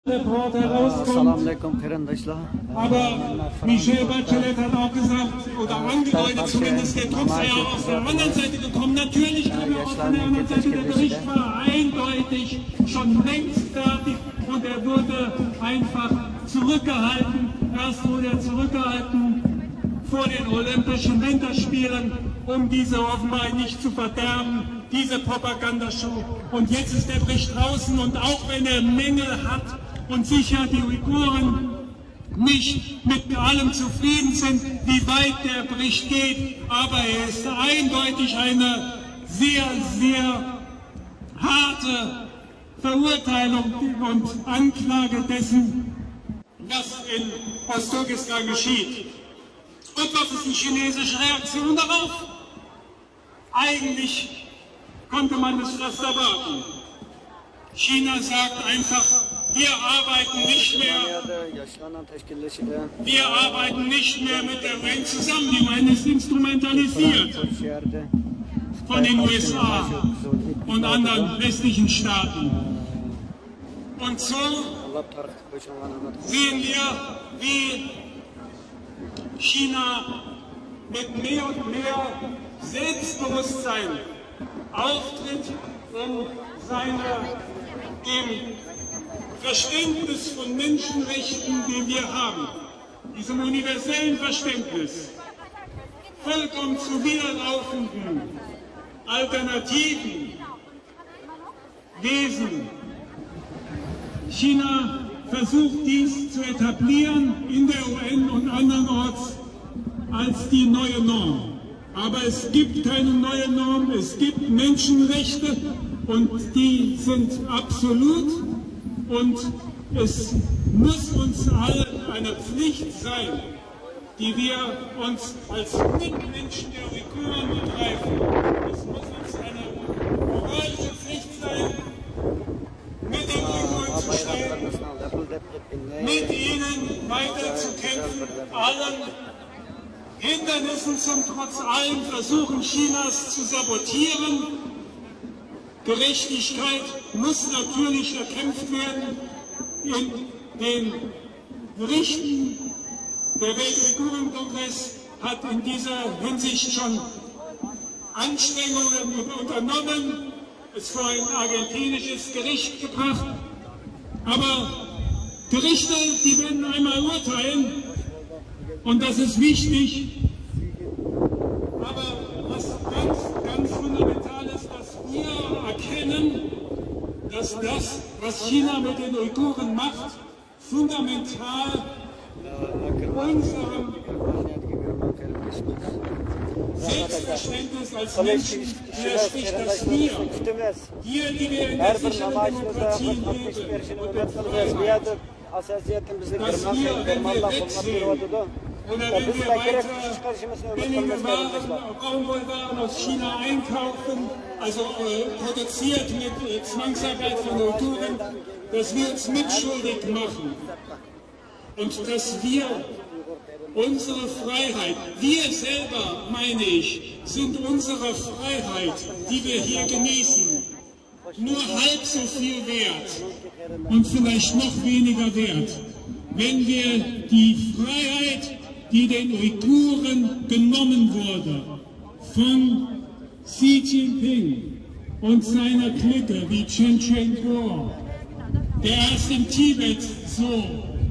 Report herauskommt. Aber Michelle Bachelet hat auch gesagt, oder angedeutet zumindest, der Druck sei auch auf der anderen Seite gekommen. Natürlich kam er auch von der anderen Seite. Der Bericht war eindeutig schon längst fertig und er wurde einfach zurückgehalten. Erst wurde er zurückgehalten vor den Olympischen Winterspielen, um diese Offenheit nicht zu verderben, diese Propagandashow. Und jetzt ist der Bericht draußen und auch wenn er Mängel hat und sicher die Uiguren nicht mit allem zufrieden sind, wie weit der Bericht geht, aber er ist eindeutig eine sehr, sehr harte Verurteilung und Anklage dessen, was in Ostturkestan geschieht. Und was ist die chinesische Reaktion darauf? Eigentlich konnte man es fast erwarten. China sagt einfach, wir arbeiten nicht mehr mit der UN zusammen. Die UN ist instrumentalisiert von den USA und anderen westlichen Staaten. Und so sehen wir, wie China mit mehr und mehr Selbstbewusstsein auftritt, um dem Verständnis von Menschenrechten, den wir haben, diesem universellen Verständnis, vollkommen zuwiderlaufenden alternativen Wesen. China versucht dies zu etablieren in der UN und andernorts als die neue Norm. Aber es gibt keine neue Norm, es gibt Menschenrechte und die sind absolut und es muss uns allen eine Pflicht sein, die wir uns als Mitmenschen der Uiguren begreifen. Es muss uns eine moralische Pflicht sein, mit den Uiguren zu stehen, mit ihnen weiter zu kämpfen, allen Hindernissen zum Trotz allen Versuchen Chinas zu sabotieren. Gerechtigkeit muss natürlich erkämpft werden in den Berichten. Der Welt-Uiguren-Kongress hat in dieser Hinsicht schon Anstrengungen unternommen, es vor ein argentinisches Gericht gebracht. Aber Gerichte, die werden einmal urteilen. Und das ist wichtig, aber was ganz fundamental ist, dass wir erkennen, dass das, was China mit den Uiguren macht, fundamental unserem Selbstverständnis als Menschen widerspricht, dass wir, hier, die wir in der sicheren Demokratie leben und der Freiheit, dass wir, wenn wir wegsehen, oder wenn wir weiter billige Waren, Baumwollwaren aus China einkaufen, also produziert mit Zwangsarbeit von Uiguren, dass wir uns mitschuldig machen und dass wir unsere Freiheit, wir selber, meine ich, sind unsere Freiheit, die wir hier genießen, nur halb so viel wert und vielleicht noch weniger wert, wenn wir die Freiheit, die den Uiguren genommen wurde, von Xi Jinping und seiner Clique wie Chen Cheng-kuo, der erst in Tibet so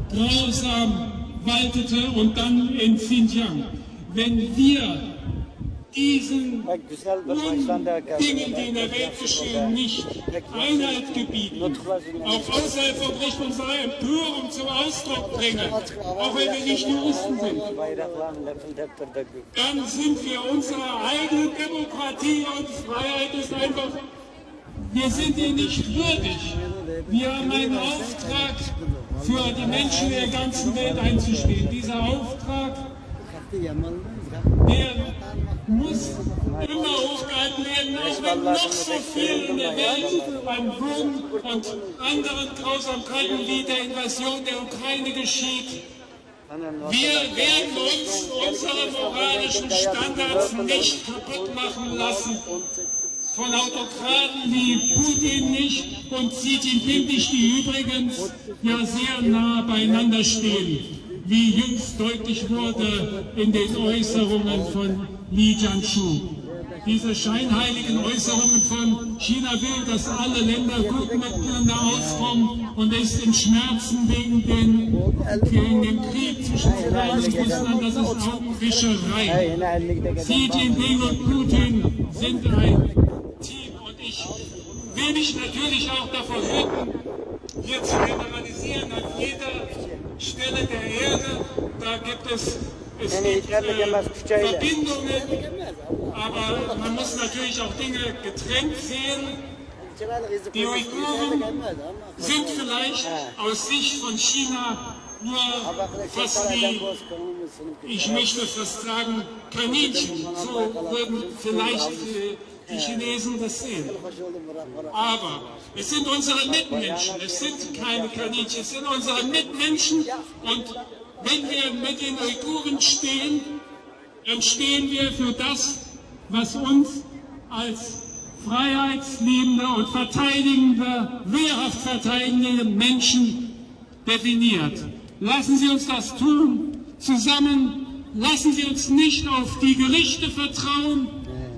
grausam waltete und dann in Xinjiang. Wenn wir diesen Dingen, die in der Welt geschehen, nicht Einhalt gebieten, auch außerhalb von Recht unserer Empörung zum Ausdruck bringen, auch wenn wir nicht Juristen sind, dann sind wir unserer eigenen Demokratie und Freiheit ist einfach, wir sind ihr nicht würdig. Wir haben einen Auftrag, für die Menschen der ganzen Welt einzustehen. Dieser Auftrag, der muss immer hochgehalten werden, auch wenn noch so viel in der Welt an Wunden und anderen Grausamkeiten wie der Invasion der Ukraine geschieht. Wir werden uns unsere moralischen Standards nicht kaputt machen lassen von Autokraten wie Putin nicht und Xi Jinping nicht, die übrigens ja sehr nah beieinander stehen, wie jüngst deutlich wurde in den Äußerungen von Li Jianshu. Diese scheinheiligen Äußerungen von China will, dass alle Länder gut miteinander auskommen und ist in Schmerzen wegen dem Krieg zwischen Ukraine und Russland, das ist Augenwischerei. Xi Jinping und Putin sind ein Team und ich will mich natürlich auch davor hüten, hier zu generalisieren an jeder Stelle der Erde. Da gibt es Verbindungen, aber man muss natürlich auch Dinge getrennt sehen. Die Uiguren sind vielleicht aus Sicht von China nur fast wie, ich möchte fast sagen, Kaninchen. So würden vielleicht die Chinesen das sehen. Aber es sind unsere Mitmenschen, es sind keine Kaninchen, es sind unsere Mitmenschen. Und wenn wir mit den Uiguren stehen, dann stehen wir für das, was uns als freiheitsliebende und verteidigende, wehrhaft verteidigende Menschen definiert. Lassen Sie uns das tun, zusammen. Lassen Sie uns nicht auf die Gerichte vertrauen.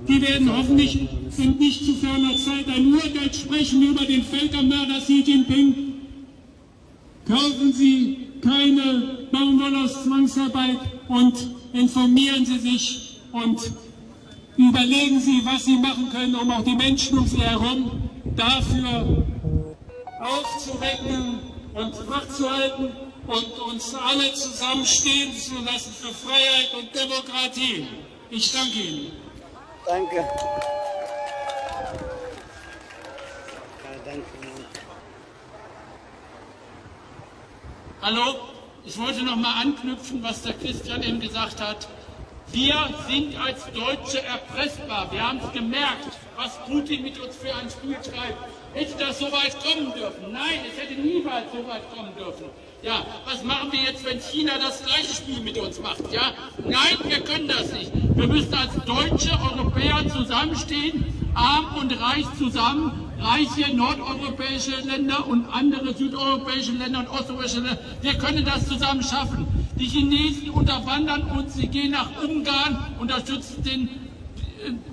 Die werden hoffentlich in nicht zu ferner Zeit ein Urteil sprechen über den Völkermörder Xi Jinping. Kaufen Sie keine Baumwolle aus Zwangsarbeit und informieren Sie sich und überlegen Sie, was Sie machen können, um auch die Menschen um Sie herum dafür aufzuwecken und wachzuhalten und uns alle zusammenstehen zu lassen für Freiheit und Demokratie. Ich danke Ihnen. Danke. Ja, danke. Hallo, ich wollte noch mal anknüpfen, was der Christian eben gesagt hat. Wir sind als Deutsche erpressbar. Wir haben es gemerkt, was Putin mit uns für ein Spiel treibt. Hätte das so weit kommen dürfen? Nein, es hätte niemals so weit kommen dürfen. Ja, was machen wir jetzt, wenn China das gleiche Spiel mit uns macht? Ja, nein, wir können das nicht. Wir müssen als deutsche Europäer zusammenstehen, arm und reich zusammen, reiche nordeuropäische Länder und andere südeuropäische Länder und osteuropäische Länder. Wir können das zusammen schaffen. Die Chinesen unterwandern uns, sie gehen nach Ungarn, unterstützen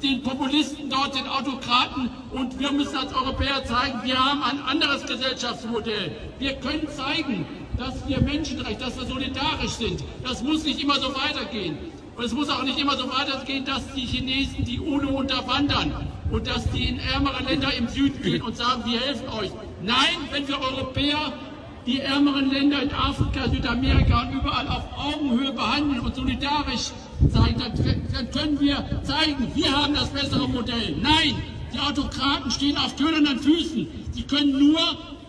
den Populisten dort, den Autokraten, und wir müssen als Europäer zeigen, wir haben ein anderes Gesellschaftsmodell. Wir können zeigen, dass wir Menschenrecht, dass wir solidarisch sind. Das muss nicht immer so weitergehen. Und es muss auch nicht immer so weitergehen, dass die Chinesen die UNO unterwandern und dass die in ärmere Länder im Süden gehen und sagen, wir helfen euch. Nein, wenn wir Europäer die ärmeren Länder in Afrika, Südamerika und überall auf Augenhöhe behandeln und solidarisch sein, dann können wir zeigen, wir haben das bessere Modell. Nein, die Autokraten stehen auf tönernen Füßen. Sie können nur,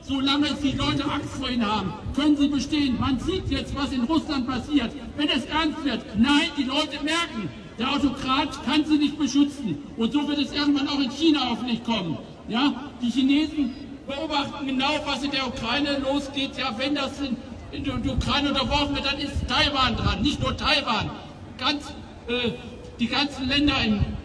solange die Leute Angst vor ihnen haben, können sie bestehen. Man sieht jetzt, was in Russland passiert. Wenn es ernst wird, nein, die Leute merken, der Autokrat kann sie nicht beschützen. Und so wird es irgendwann auch in China hoffentlich kommen. Ja, die Chinesen beobachten genau, was in der Ukraine losgeht. Ja, wenn das in der Ukraine unterworfen wird, dann ist Taiwan dran. Nicht nur Taiwan. Die ganzen Länder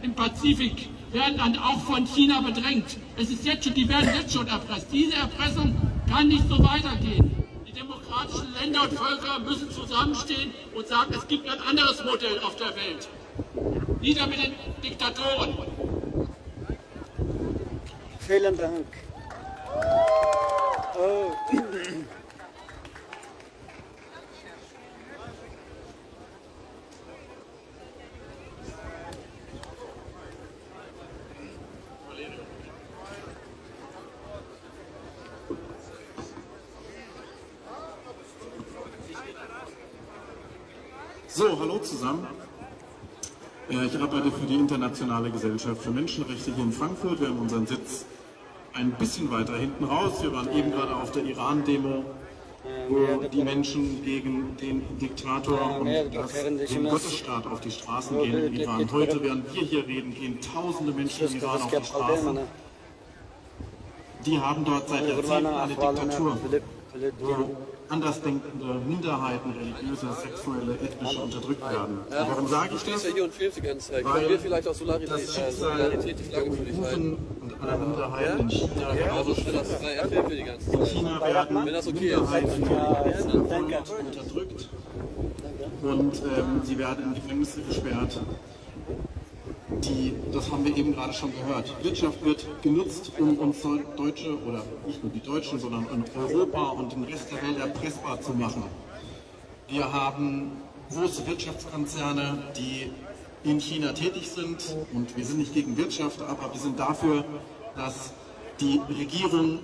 im Pazifik werden dann auch von China bedrängt. Es ist jetzt schon, die werden jetzt schon erpresst. Diese Erpressung kann nicht so weitergehen. Die demokratischen Länder und Völker müssen zusammenstehen und sagen, es gibt ein anderes Modell auf der Welt. Nieder mit den Diktatoren. Vielen Dank. Oh. So, hallo zusammen. Ich arbeite für die Internationale Gesellschaft für Menschenrechte hier in Frankfurt. Wir haben unseren Sitz ein bisschen weiter hinten raus. Wir waren eben gerade auf der Iran-Demo, wo die Menschen gegen den Diktator und den Gottesstaat auf die Straßen gehen im Iran. Heute, während wir hier reden, gehen tausende Menschen im Iran auf die Straßen. Die haben dort seit Jahrzehnten eine Diktatur. wo andersdenkende Minderheiten, religiöse, sexuelle, ethnische unterdrückt werden. Und warum sage ich das? Weil wir vielleicht auch Solidarität die Flagge für dich halten und aller Minderheiten in China werden Minderheiten unterdrückt und sie werden in Gefängnisse gesperrt. Das haben wir eben gerade schon gehört. Wirtschaft wird genutzt, um uns Deutsche, oder nicht nur die Deutschen, sondern in Europa und den Rest der Welt erpressbar zu machen. Wir haben große Wirtschaftskonzerne, die in China tätig sind, und wir sind nicht gegen Wirtschaft, aber wir sind dafür, dass die Regierung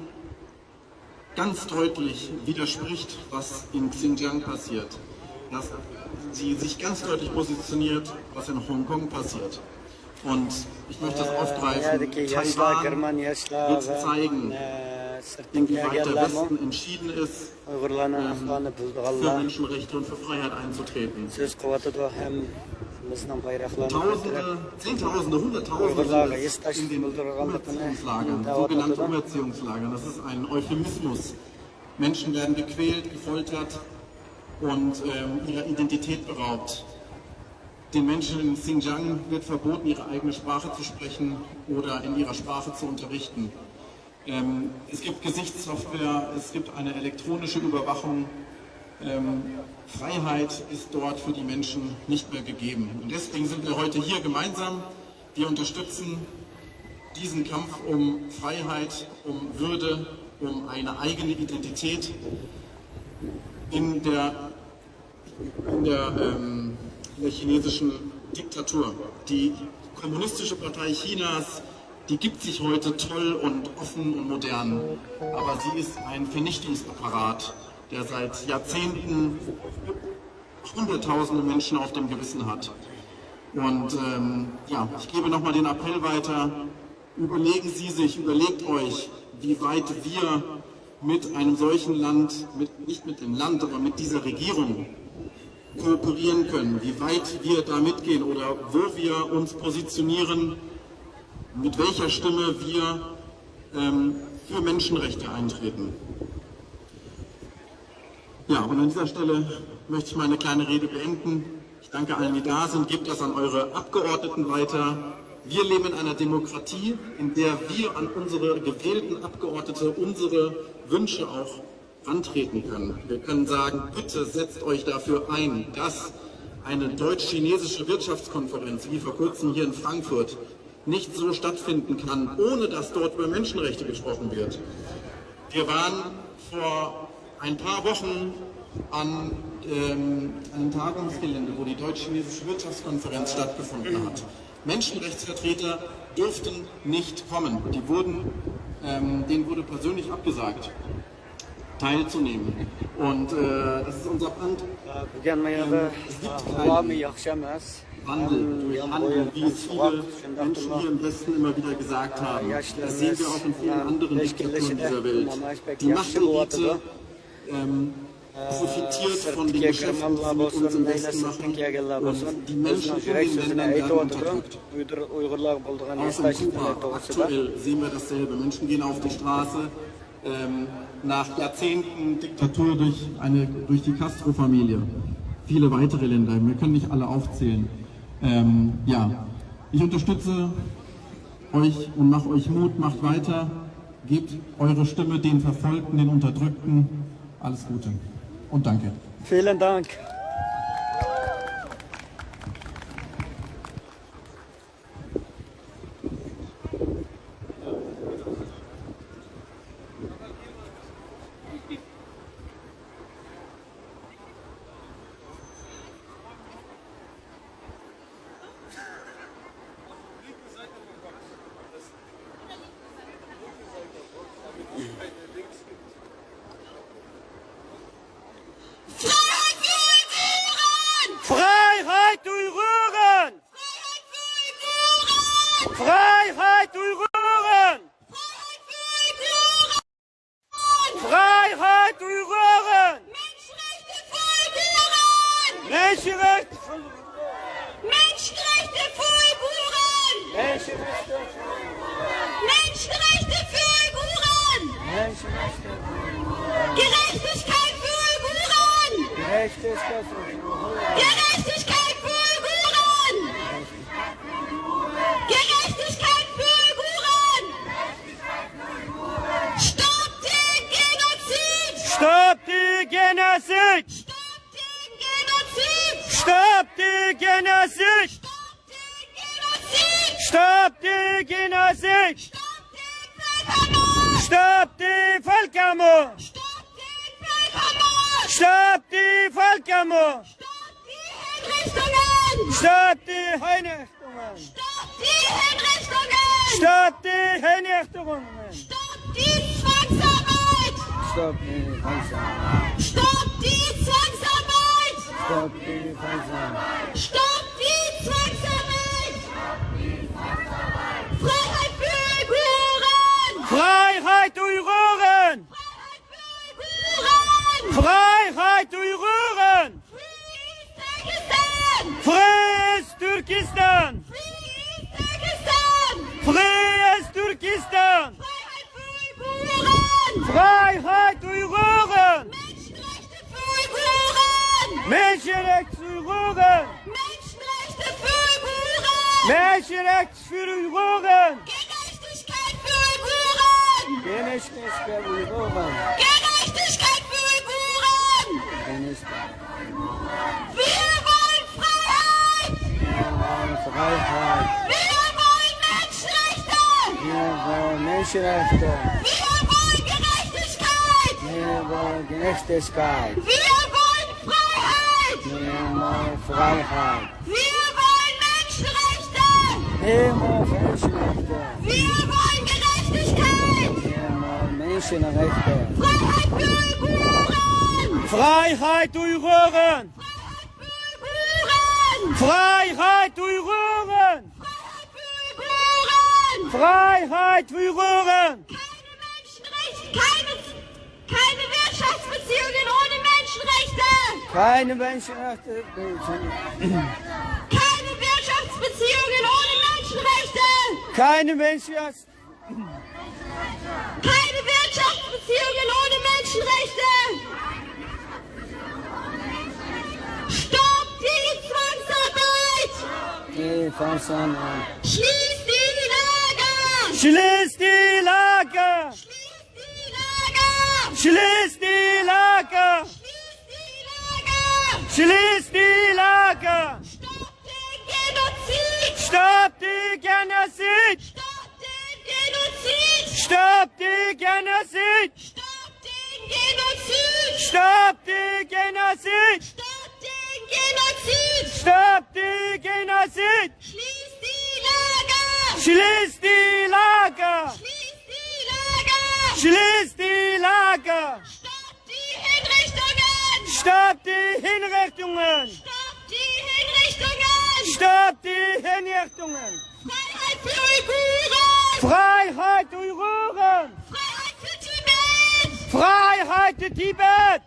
ganz deutlich widerspricht, was in Xinjiang passiert. Dass sie sich ganz deutlich positioniert, was in Hongkong passiert. Und ich möchte das aufgreifen, Taiwan wird zeigen, inwieweit der Westen entschieden ist, für Menschenrechte und für Freiheit einzutreten. Tausende, Zehntausende, Hunderttausende in den Umerziehungslagern, sogenannten Umerziehungslagern. Das ist ein Euphemismus. Menschen werden gequält, gefoltert und ihrer Identität beraubt. Den Menschen in Xinjiang wird verboten, ihre eigene Sprache zu sprechen oder in ihrer Sprache zu unterrichten. Es gibt Gesichtssoftware, es gibt eine elektronische Überwachung. Freiheit ist dort für die Menschen nicht mehr gegeben. Und deswegen sind wir heute hier gemeinsam. Wir unterstützen diesen Kampf um Freiheit, um Würde, um eine eigene Identität in der chinesischen Diktatur. Die Kommunistische Partei Chinas, die gibt sich heute toll und offen und modern, aber sie ist ein Vernichtungsapparat, der seit Jahrzehnten Hunderttausende Menschen auf dem Gewissen hat. Und ja, ich gebe nochmal den Appell weiter, überlegen Sie sich, überlegt euch, wie weit wir mit einem solchen Land, nicht mit dem Land, aber mit dieser Regierung kooperieren können, wie weit wir da mitgehen oder wo wir uns positionieren, mit welcher Stimme wir für Menschenrechte eintreten. Ja, und an dieser Stelle möchte ich meine kleine Rede beenden. Ich danke allen, die da sind, gebt das an eure Abgeordneten weiter. Wir leben in einer Demokratie, in der wir an unsere gewählten Abgeordnete unsere Wünsche auch antreten können. Wir können sagen, bitte setzt euch dafür ein, dass eine deutsch-chinesische Wirtschaftskonferenz, wie vor kurzem hier in Frankfurt, nicht so stattfinden kann, ohne dass dort über Menschenrechte gesprochen wird. Wir waren vor ein paar Wochen an einem Tagungsgelände, wo die deutsch-chinesische Wirtschaftskonferenz stattgefunden hat. Menschenrechtsvertreter durften nicht kommen. Denen wurde persönlich abgesagt, teilzunehmen. Und das ist unser Brand. Es gibt keinen Wandel durch Handel, wie es viele Menschen hier im Westen immer wieder gesagt haben. Das sehen wir auch in vielen anderen Diktaturen dieser Welt. Die Machtelite profitiert von den Geschäften, die sie mit uns im Westen machen, und die Menschen in den Ländern werden unterdrückt. Auch in Kuba aktuell sehen wir dasselbe. Menschen gehen auf die Straße, nach Jahrzehnten Diktatur durch die Castro-Familie. Viele weitere Länder, wir können nicht alle aufzählen. Ja, ich unterstütze euch und mache euch Mut, macht weiter, gebt eure Stimme den Verfolgten, den Unterdrückten. Alles Gute und danke. Vielen Dank. Freiheit Uiguren! Freiheit Uiguren! Freiheit Uiguren! Menschenrechte für Uiguren! Menschenrechte für Uiguren! Menschenrechte für Uiguren! Menschenrechte für Uiguren! Gerechtigkeit für Uiguren! Gerechtigkeit für Uiguren! Gerechtigkeit für Uiguren! Gerechtigkeit für Uiguren! Stopp den Genozid! Stopp den Genozid! Stopp den Genozid! Stopp den Genozid! Stopp den Stopp den Völkermord! Völkermord! Stopp den Völkermord! Stopp die Hinrichtungen! Stopp die Hinrichtungen! Stopp die Hinrichtungen! Stopp die Hinrichtungen! Stopp die Zwangsarbeit! Stopp die Zwangsarbeit! Stopp die Zwangsarbeit! Stopp die Zwangsarbeit! Stopp die Zwangsarbeit! Freiheit für Uiguren! Freiheit Uiguren! Freiheit Freiheit Uiguren! Uiguren! Frees Turkestan! Freies Turkestan! Freiheit Freiheit für Uiguren! Uiguren! Menschenrechte für Uiguren! Menschenrechte für Uiguren! Menschenrechte für Uiguren! Menschenrechte für Uiguren! Gerechtigkeit für Uiguren! Gerechtigkeit für Uiguren! Gerechtigkeit für Uiguren! Wir wollen Freiheit! Freiheit! Wir wollen Menschenrechte! Wir wollen Menschenrechte! Wir wollen Gerechtigkeit! Wir wollen Gerechtigkeit! Wir wollen Freiheit! Wir wollen Freiheit! Wir wollen Menschenrechte! Wir wollen Menschenrechte! Wir wollen Gerechtigkeit! Wir wollen Menschenrechte! Freiheit für Uiguren! Freiheit Uiguren! Freiheit für Uiguren! Freiheit Uiguren! Keine Wirtschaftsbeziehungen ohne Menschenrechte! Keine Menschenrechte! Keine Wirtschaftsbeziehungen ohne Menschenrechte! Keine Menschenrechte! Keine Wirtschaftsbeziehungen ohne Menschenrechte! Stopp die Zwangsarbeit! Die Versammlung! Schließ die Lager! Schließ die Lager! Schließ die Lager! Schließ die Lager! Stopp den Genozid! Stopp die Genozid! Stopp den Genozid! Stopp die Genozid! Stopp den Genozid! Stopp die Genozid! Stopp den Genozid! Schließ die Lager! Schließ die Lager! Schließ die Lager! Stopp die Hinrichtungen! Stopp die Hinrichtungen! Stopp Stopp die Hinrichtungen! die Hinrichtungen! Freiheit für Uiguren! Freiheit Uiguren! Freiheit für Tibet! Freiheit für Tibet!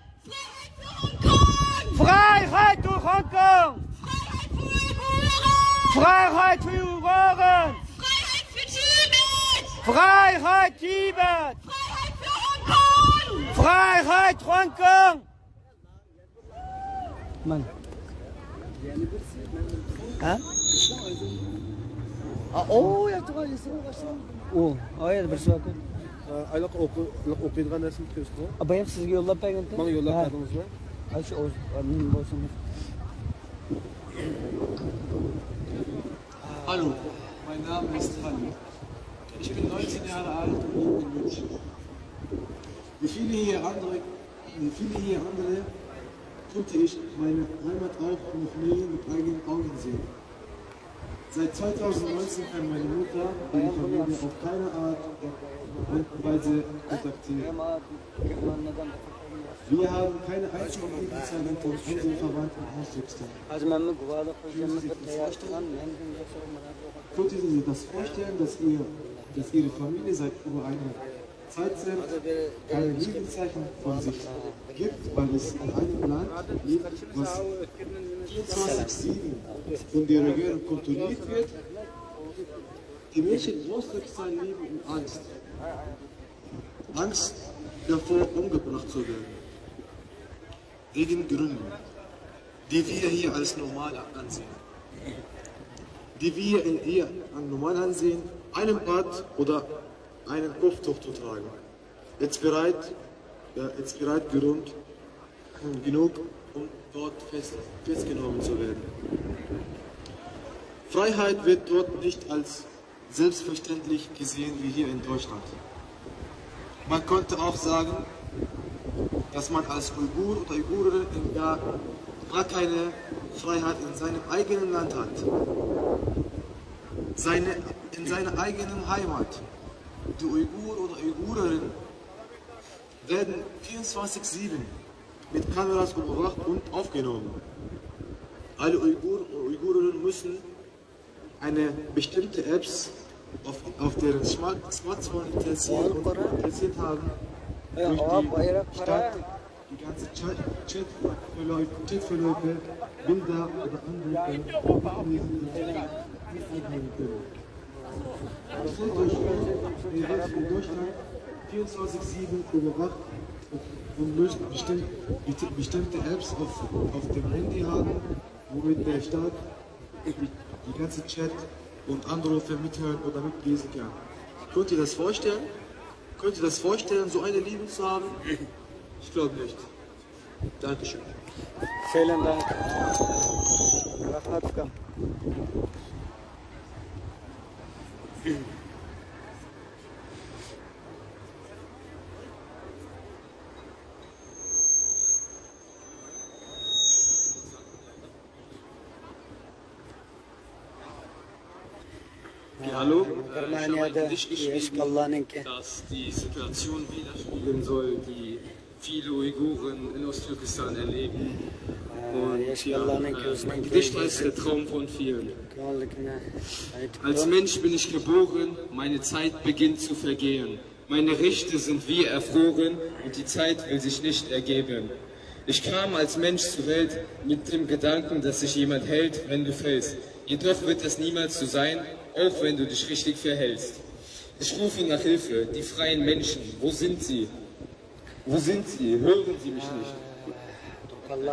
Freiheit für Hongkong! Freiheit für Uiguren! Freiheit für Uiguren! Freiheit für Tibet! Freiheit Tibet! Freiheit Freiheit Hongkong! Hongkong! Mann. Ha? Oh, ya tuh aja sih. Oh ya bersuatu. Aylık okuyduğun resim kısmı. Abayım sizge yollab bergan. Bana yollab verdiniz mi? Ay şu onun olsun. Hallo, mein Name ist Halli. Ich bin 19 Jahre alt und wohne in München. Wie viele hier andere konnte ich meine Heimat auch noch nie mit eigenen Augen sehen. Seit 2019 kann meine Mutter meine Familie auf keine Art und Weise kontaktieren. Wir haben keine einzige Gegenzeichnung von unseren Verwandten ausdruckstein. Könnten Sie sich das vorstellen, dass Ihre Familie seit über einer Zeit keine Lebenszeichen von sich gibt, weil es in einem Land lebt, was 24/7 von der Regierung kontrolliert wird? Die Menschen in Ostturkestan leben in Angst. Angst davor umgebracht zu werden. Wegen Gründen, die wir hier als normal ansehen. Die wir hier normal ansehen, einen Bart oder einen Kopftuch zu tragen. Jetzt bereit Grund genug, um dort festgenommen zu werden. Freiheit wird dort nicht als selbstverständlich gesehen wie hier in Deutschland. Man könnte auch sagen, dass man als Uigur oder Uigurin gar keine Freiheit in seinem eigenen Land hat. In seiner eigenen Heimat. Die Uigur oder Uigurinnen werden 24/7 mit Kameras überwacht und aufgenommen. Alle Uiguren und Uigurinnen müssen eine bestimmte Apps auf deren Smartphone installiert haben, durch die Stadt die ganze Chatverläufe, Bilder oder Anrufe in Deutschland 24/7 überwacht und müssen bestimmte Apps auf dem Handy haben, womit der Staat die ganze Chat und Anrufe mithören oder mitlesen kann. Könnt ihr das vorstellen? Könnt ihr das vorstellen, so eine Liebe zu haben? Ich glaube nicht. Dankeschön. Vielen Dank. Rahmatka. Ja, hallo. Ich habe ein Gedicht geschrieben, das die Situation widerspiegeln soll, die viele Uiguren in Osttürkestan erleben. Und mein Gedicht heißt Der Traum von vielen. Als Mensch bin ich geboren, meine Zeit beginnt zu vergehen. Meine Rechte sind wie erfroren und die Zeit will sich nicht ergeben. Ich kam als Mensch zur Welt mit dem Gedanken, dass sich jemand hält, wenn du fällst. Jedoch wird das niemals so sein, auch wenn du dich richtig verhältst. Ich rufe nach Hilfe, die freien Menschen, wo sind sie? Wo sind sie? Hören sie mich nicht?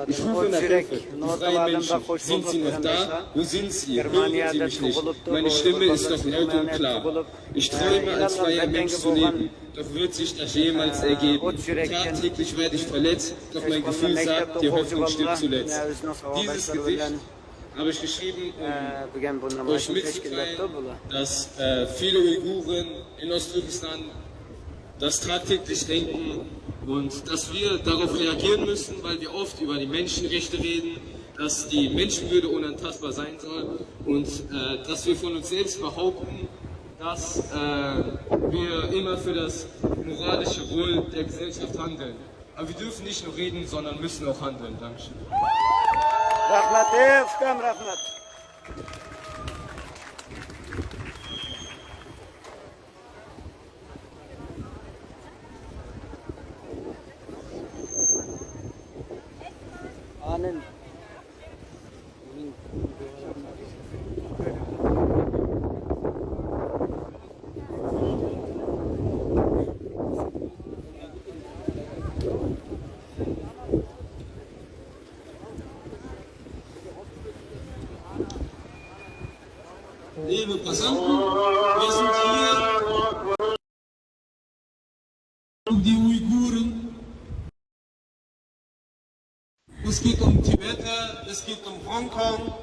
Ich rufe nach Hilfe, die freien Menschen, sind sie noch da? Wo sind sie? Hören sie mich nicht? Meine Stimme ist noch laut und klar. Ich träume, als freier Mensch zu leben, doch wird sich das jemals ergeben. Tagtäglich werde ich verletzt, doch mein Gefühl sagt, die Hoffnung stirbt zuletzt. Dieses Gedicht habe ich geschrieben, um euch mitzuteilen, dass viele Uiguren in Osttürkestan das tagtäglich denken und dass wir darauf reagieren müssen, weil wir oft über die Menschenrechte reden, dass die Menschenwürde unantastbar sein soll und dass wir von uns selbst behaupten, dass wir immer für das moralische Wohl der Gesellschaft handeln. Aber wir dürfen nicht nur reden, sondern müssen auch handeln. Dankeschön. Rahmat, Efkam Rahmat. Anen. Liebe Passanten, wir sind hier, um die Uiguren. Es geht um Tibeter, es geht um Hongkong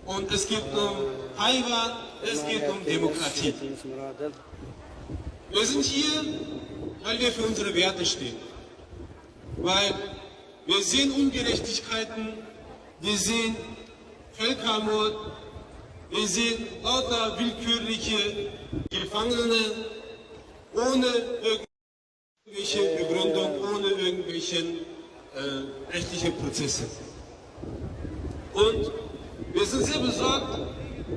und es geht um Taiwan, es geht um Demokratie. Wir sind hier, weil wir für unsere Werte stehen. Weil wir sehen Ungerechtigkeiten, wir sehen Völkermord, wir sehen lauter willkürliche Gefangene ohne irgendwelche Begründung, ohne irgendwelche rechtliche Prozesse. Und wir sind sehr besorgt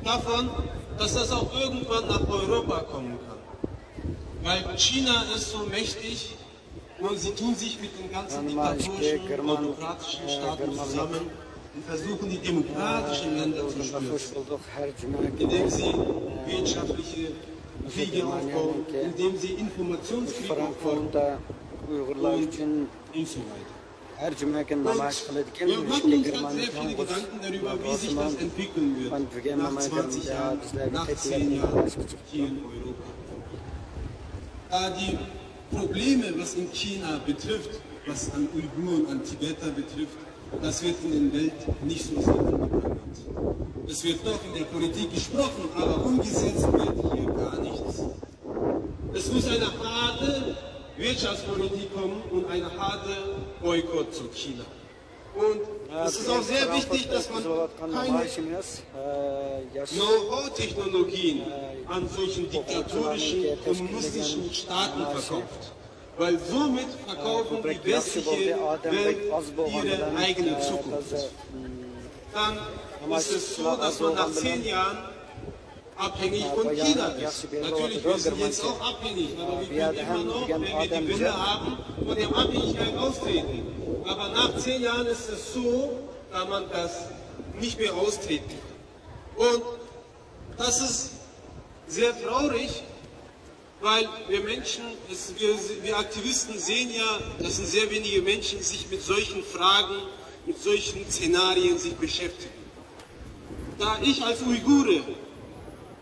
davon, dass das auch irgendwann nach Europa kommen kann. Weil China ist so mächtig und sie tun sich mit den ganzen diktatorischen, autokratischen Staaten zusammen und versuchen, die demokratischen Länder zu stürzen, indem sie wirtschaftliche Kriege aufbauen, indem sie Informationskriege aufbauen Uygurlar und için so weiter. her cümle gün Und namaz kılırken wir machen uns Müslüman gerade sehr viele Müslüman Gedanken darüber, wie sich das entwickeln wird Ben Türkiye'nin nach 20 Jahren, nach 10 Jahren hier in Europa. Da die Probleme, was in China betrifft, was an Uiguren, an Tibeter betrifft, das wird in der Welt nicht so sehr angeprangert. Es wird doch in der Politik gesprochen, aber umgesetzt wird hier gar nichts. Es muss eine harte Wirtschaftspolitik kommen und eine harte Boykott zu China. Und es ist auch sehr wichtig, dass man keine Know-how-Technologien an solchen diktatorischen, kommunistischen Staaten verkauft. Weil somit verkaufen die westliche Welt ihre eigene Zukunft. Dann ist es so, dass man nach 10 Jahren abhängig von China ist. Natürlich, wir sind jetzt auch abhängig, aber wir können immer noch, wenn wir die Wille haben, von der Abhängigkeit austreten. Aber nach 10 Jahren ist es so, dass man das nicht mehr austreten kann. Und das ist sehr traurig, weil wir Menschen, wir Aktivisten sehen ja, dass sehr wenige Menschen sich mit solchen Fragen, mit solchen Szenarien sich beschäftigen. Da ich als Uigure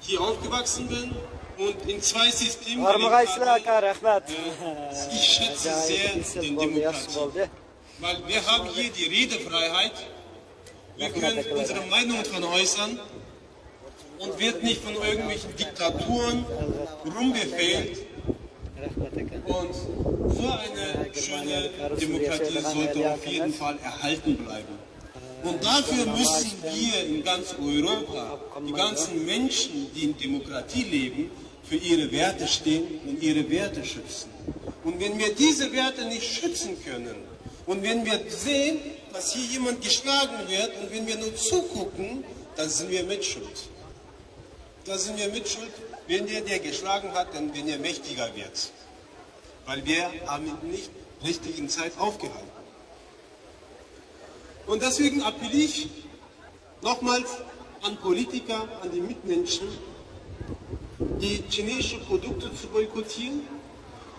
hier aufgewachsen bin und in 2 Systemen ich schätze sehr die Demokratie. Weil wir haben hier die Redefreiheit, wir können unsere Meinung dran äußern und wird nicht von irgendwelchen Diktaturen rumbefehlt. Und so eine schöne Demokratie sollte auf jeden Fall erhalten bleiben. Und dafür müssen wir in ganz Europa, die ganzen Menschen, die in Demokratie leben, für ihre Werte stehen und ihre Werte schützen. Und wenn wir diese Werte nicht schützen können und wenn wir sehen, dass hier jemand geschlagen wird und wenn wir nur zugucken, dann sind wir mitschuld. Da sind wir mitschuld, wenn der geschlagen hat, dann wenn er mächtiger wird. Weil wir haben ihn nicht richtig in Zeit aufgehalten. Und deswegen appelliere ich nochmals an Politiker, an die Mitmenschen, die chinesischen Produkte zu boykottieren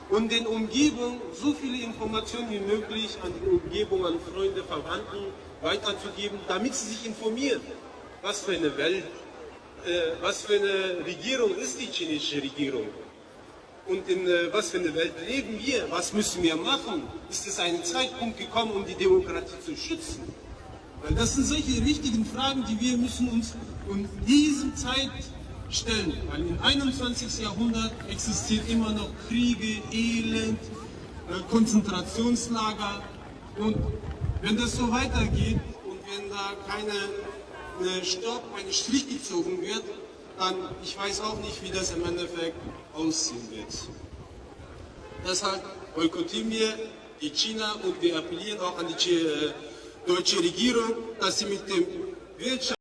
und den Umgebungen so viele Informationen wie möglich an die Umgebung, an Freunde, Verwandten weiterzugeben, damit sie sich informieren. Was für eine Welt, was für eine Regierung ist die chinesische Regierung? Und in was für eine Welt leben wir? Was müssen wir machen? Ist es ein Zeitpunkt gekommen, um die Demokratie zu schützen? Weil das sind solche wichtigen Fragen, die wir müssen uns in dieser Zeit stellen. Weil im 21. Jahrhundert existiert immer noch Kriege, Elend, Konzentrationslager. Und wenn das so weitergeht und wenn da keine Strich gezogen wird, dann, ich weiß auch nicht, wie das im Endeffekt aussehen wird. Deshalb boykottieren wir die China und wir appellieren auch an die deutsche Regierung, dass sie mit dem Wirtschaft